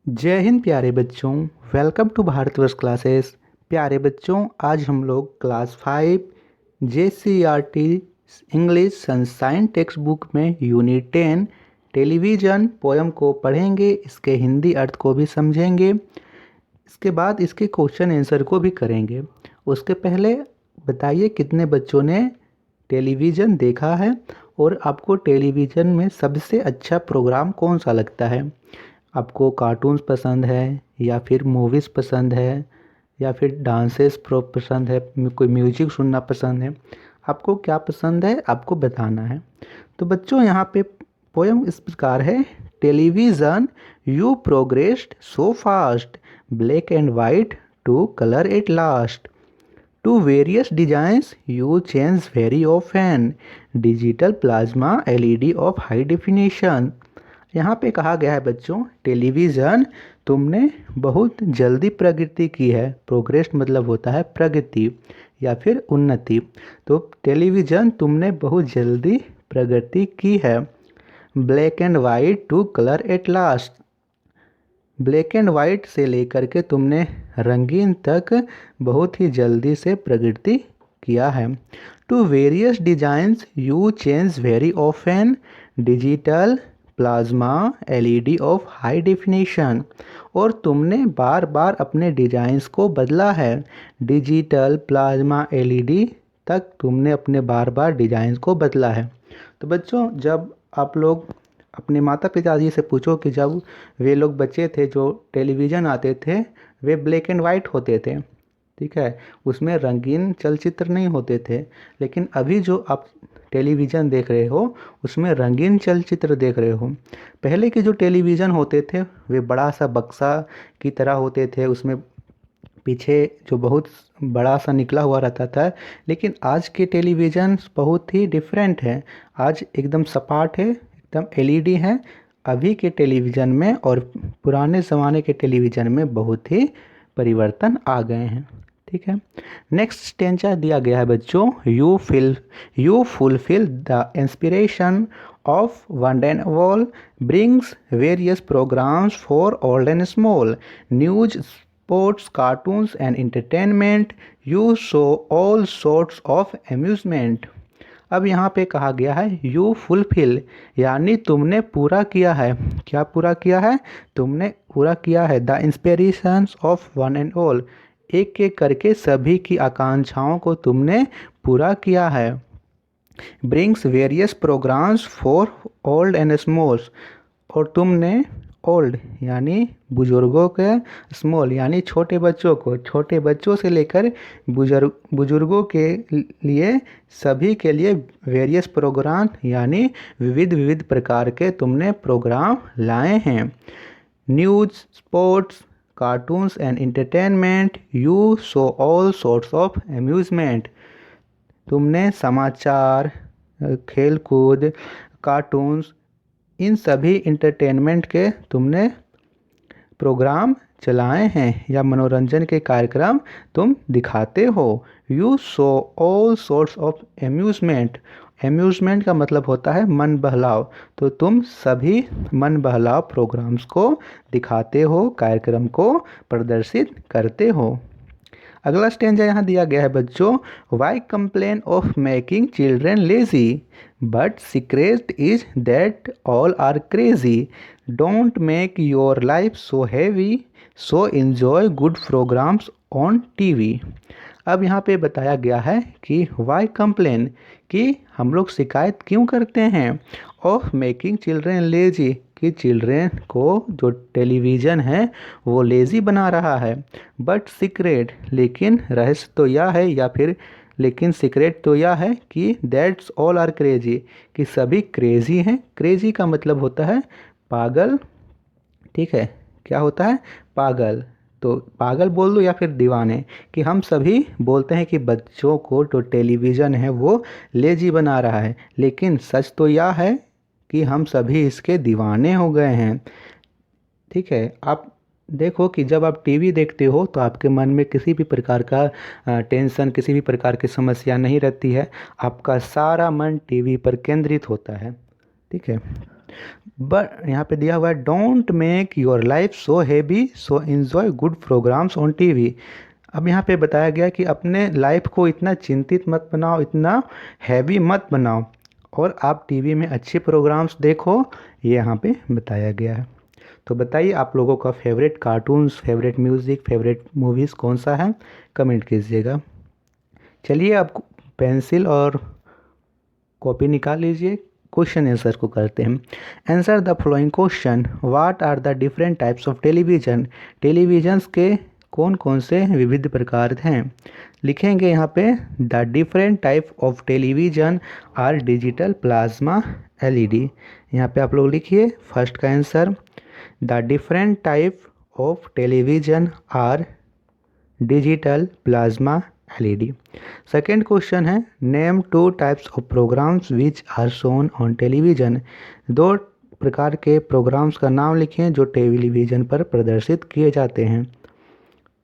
जय हिंद प्यारे बच्चों। Welcome to Bharatvarsh classes. प्यारे बच्चों, आज हम लोग class 5 JCERT English sunshine text book में यूनिट 10 टेलीविज़न पोयम को पढ़ेंगे। इसके हिंदी अर्थ को भी समझेंगे। इसके बाद इसके क्वेश्चन आंसर को भी करेंगे। उसके पहले बताइए कितने बच्चों ने टेलीविज़न देखा है और आपको टेलीविज़न में सबसे अच्छा प्रोग्राम कौन सा लगता है। आपको कार्टून्स पसंद है या फिर मूवीज़ पसंद है या फिर डांसेस पसंद है, कोई म्यूजिक सुनना पसंद है, आपको क्या पसंद है आपको बताना है। तो बच्चों यहाँ पे पोयम इस प्रकार है। Television you progressed so fast, black and white to colour at last, to various designs you change very often, digital plasma LED of high definition. यहाँ पे कहा गया है बच्चों, टेलीविज़न तुमने बहुत जल्दी प्रगति की है। प्रोग्रेस मतलब होता है प्रगति या फिर उन्नति। तो टेलीविज़न तुमने बहुत जल्दी प्रगति की है। Black and white to colour at last, black and white से लेकर के तुमने रंगीन तक बहुत ही जल्दी से प्रगति किया है। To various designs you change very often, digital plasma LED of high definition, और तुमने बार बार अपने डिजाइंस को बदला है। डिजिटल प्लाज्मा LED तक तुमने अपने बार बार डिजाइंस को बदला है। तो बच्चों, जब आप लोग अपने माता पिताजी से पूछो कि जब वे लोग बच्चे थे जो टेलीविज़न आते थे वे ब्लैक एंड वाइट होते थे, ठीक है, उसमें रंगीन चलचित्र नहीं होते थे। लेकिन अभी जो आप टेलीविज़न देख रहे हो उसमें रंगीन चलचित्र देख रहे हो। पहले के जो टेलीविज़न होते थे वे बड़ा सा बक्सा की तरह होते थे, उसमें पीछे जो बहुत बड़ा सा निकला हुआ रहता था। लेकिन आज के टेलीविज़न बहुत ही डिफरेंट है। आज एकदम सपाट है, एकदम LED है अभी के टेलीविज़न में, और पुराने ज़माने के टेलीविज़न में बहुत ही परिवर्तन आ गए हैं। ठीक है, नेक्स्ट स्टेंजा दिया गया है बच्चों। You fulfil the inspiration of one and all, brings various programmes for old and small, news, sports, cartoons and entertainment, you show all sorts of amusement. अब यहाँ पे कहा गया है यू फुलफिल, यानी तुमने पूरा किया है। क्या पूरा किया है? तुमने पूरा किया है the inspirations of one and all, एक एक करके सभी की आकांक्षाओं को तुमने पूरा किया है। Brings various programmes for old and smalls, और तुमने ओल्ड यानी बुजुर्गों के, स्मॉल यानी छोटे बच्चों को, छोटे बच्चों से लेकर बुजुर्गों के लिए, सभी के लिए वेरियस प्रोग्राम यानी विविध विविध प्रकार के तुमने प्रोग्राम लाए हैं। News, sports, cartoons and entertainment, you show all sorts of amusement, तुमने समाचार, खेल कूद, कार्टून्स, इन सभी इंटरटेनमेंट के तुमने प्रोग्राम चलाए हैं या मनोरंजन के कार्यक्रम तुम दिखाते हो। You show all sorts of amusement, amusement का मतलब होता है मन बहलाव, तो तुम सभी मन बहलाव प्रोग्राम्स को दिखाते हो, कार्यक्रम को प्रदर्शित करते हो। अगला स्टेंजा यहाँ दिया गया है बच्चों। Why complain of making children lazy, but secret is that all are crazy, don't make your life so heavy, so enjoy good programmes on TV। अब यहाँ पे बताया गया है कि वाई कंप्लेन, कि हम लोग शिकायत क्यों करते हैं, ऑफ मेकिंग चिल्ड्रेन लेजी, कि चिल्ड्रेन को जो टेलीविज़न है वो लेज़ी बना रहा है। बट सीक्रेट, लेकिन रहस्य तो यह है, या फिर लेकिन सीक्रेट तो यह है कि दैट्स ऑल आर क्रेजी, कि सभी क्रेजी हैं। क्रेजी का मतलब होता है पागल, ठीक है, क्या होता है? पागल। तो पागल बोल दो या फिर दीवाने, कि हम सभी बोलते हैं कि बच्चों को जो टेलीविज़न है वो लेजी बना रहा है, लेकिन सच तो यह है कि हम सभी इसके दीवाने हो गए हैं। ठीक है, आप देखो कि जब आप TV देखते हो तो आपके मन में किसी भी प्रकार का टेंशन, किसी भी प्रकार की समस्या नहीं रहती है, आपका सारा मन TV पर केंद्रित होता है। ठीक है, बट यहाँ पे दिया हुआ है don't make your life so heavy, so enjoy good programmes on TV. अब यहाँ पे बताया गया कि अपने लाइफ को इतना चिंतित मत बनाओ, इतना हैवी मत बनाओ, और आप टीवी में अच्छे प्रोग्राम्स देखो, ये यहाँ पे बताया गया है। तो बताइए आप लोगों का favourite cartoons, favourite music, favourite movies कौन सा है, कमेंट कीजिएगा। चलिए अब पेंसिल और कॉपी निकाल लीजिए, क्वेश्चन आंसर को करते हैं। Answer the following question, what are the different types of television. Televisions के कौन कौन से विविध प्रकार हैं। लिखेंगे यहाँ पे the different type of television are digital, plasma, LED. यहाँ पे आप लोग लिखिए फर्स्ट का answer, the different type of television are digital, plasma, LED. Second question है name two types of programmes which are shown on television. दो प्रकार के प्रोग्राम्स का नाम लिखें जो टेलीविज़न पर प्रदर्शित किए जाते हैं।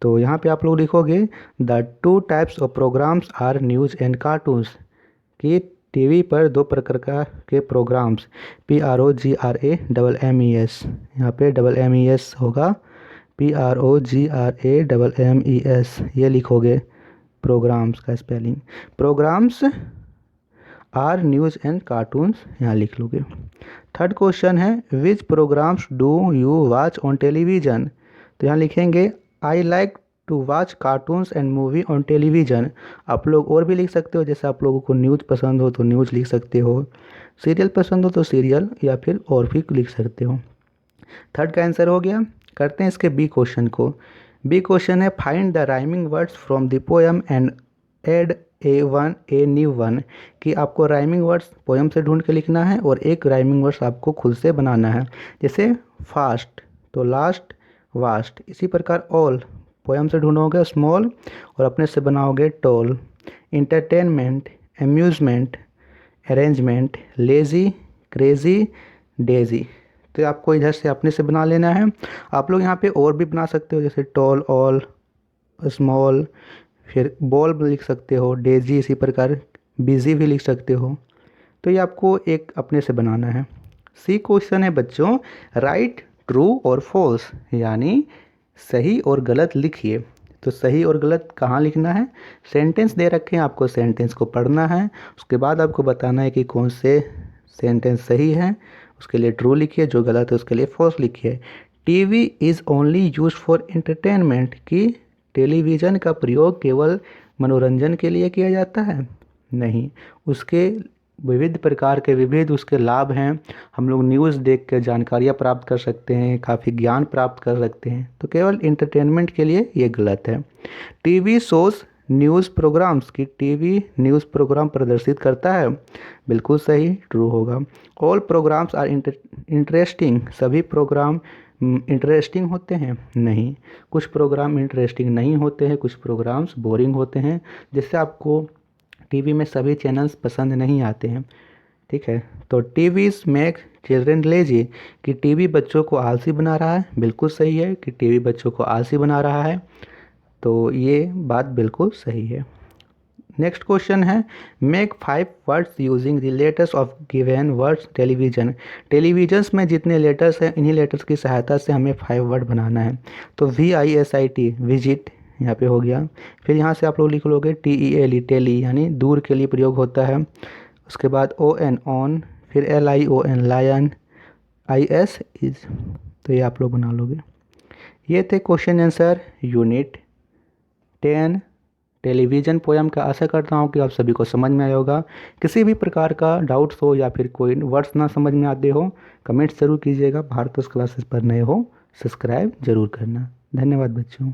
तो यहाँ पे आप लोग लिखोगे the two types of programmes are news and cartoons, कि टीवी पर दो प्रकार के प्रोग्राम्स, PROGRAMMES, यहाँ पे MES होगा, PROGRAMMES, ये लिखोगे प्रोग्राम्स का spelling. Programmes are news and cartoons यहाँ लिख लोगे। थर्ड क्वेश्चन है which programmes do you watch on television. तो यहाँ लिखेंगे I like to watch cartoons and movie on television. आप लोग और भी लिख सकते हो, जैसे आप लोगों को न्यूज़ पसंद हो तो न्यूज़ लिख सकते हो, सीरियल पसंद हो तो सीरियल, या फिर और भी लिख सकते हो। थर्ड का आंसर हो गया। करते हैं इसके बी क्वेश्चन को। बी क्वेश्चन है find the rhyming words from the poem and add a new one, कि आपको राइमिंग वर्ड्स पोएम से ढूंढ के लिखना है और एक राइमिंग वर्ड्स आपको खुद से बनाना है। जैसे फास्ट तो लास्ट, वास्ट, इसी प्रकार ऑल पोएम से ढूंढोगे स्मॉल और अपने से बनाओगे tall. Entertainment, amusement, arrangement, lazy, crazy, daisy. तो आपको इधर से अपने से बना लेना है। आप लोग यहाँ पे और भी बना सकते हो, जैसे टॉल, ऑल, स्मॉल, फिर बॉल लिख सकते हो, डेजी, इसी प्रकार बिजी भी लिख सकते हो। तो ये आपको एक अपने से बनाना है। सी क्वेश्चन है बच्चों राइट ट्रू और फॉल्स, यानी सही और गलत लिखिए। तो सही और गलत कहाँ लिखना है, सेंटेंस दे रखे हैं, आपको सेंटेंस को पढ़ना है, उसके बाद आपको बताना है कि कौन से सेंटेंस सही है, उसके लिए ट्रू लिखिए, जो गलत है उसके लिए फॉल्स लिखिए। TV is only use for entertainment, कि टेलीविज़न का प्रयोग केवल मनोरंजन के लिए किया जाता है, नहीं, उसके विविध प्रकार के विविध उसके लाभ हैं। हम लोग न्यूज़ देख कर जानकारियाँ प्राप्त कर सकते हैं, काफ़ी ज्ञान प्राप्त कर सकते हैं, तो केवल इंटरटेनमेंट के लिए ये गलत है। टीवी शोज़ न्यूज़ प्रोग्राम्स, की टीवी न्यूज़ प्रोग्राम प्रदर्शित करता है, बिल्कुल सही, ट्रू होगा। ऑल प्रोग्राम्स आर इंटरेस्टिंग, सभी प्रोग्राम इंटरेस्टिंग होते हैं, नहीं, कुछ प्रोग्राम इंटरेस्टिंग नहीं होते हैं, कुछ प्रोग्राम्स बोरिंग होते हैं, जिससे आपको टीवी में सभी चैनल्स पसंद नहीं आते हैं। ठीक है, तो टीवीज मेक चिल्ड्रेन लेजी, कि टीवी बच्चों को आलसी बना रहा है, बिल्कुल सही है कि टीवी बच्चों को आलसी बना रहा है, तो ये बात बिल्कुल सही है। नेक्स्ट क्वेश्चन है make 5 words using the letters of given words television. Televisions में जितने लेटर्स हैं इन्हीं लेटर्स की सहायता से हमें 5 वर्ड बनाना है। तो VISIT विजिट यहाँ पे हो गया, फिर यहाँ से आप लोग लिख लोगे TELE टेली, यानी दूर के लिए प्रयोग होता है। उसके बाद ON ऑन, फिर LION लायन, IS इज, तो ये आप लोग बना लोगे। ये थे question answer unit 10 television poem का। आशा करता हूँ कि आप सभी को समझ में आया होगा। किसी भी प्रकार का डाउट्स हो या फिर कोई वर्ड्स ना समझ में आते हो, कमेंट्स ज़रूर कीजिएगा। भारत क्लासेस पर नए हो सब्सक्राइब जरूर करना। धन्यवाद बच्चों।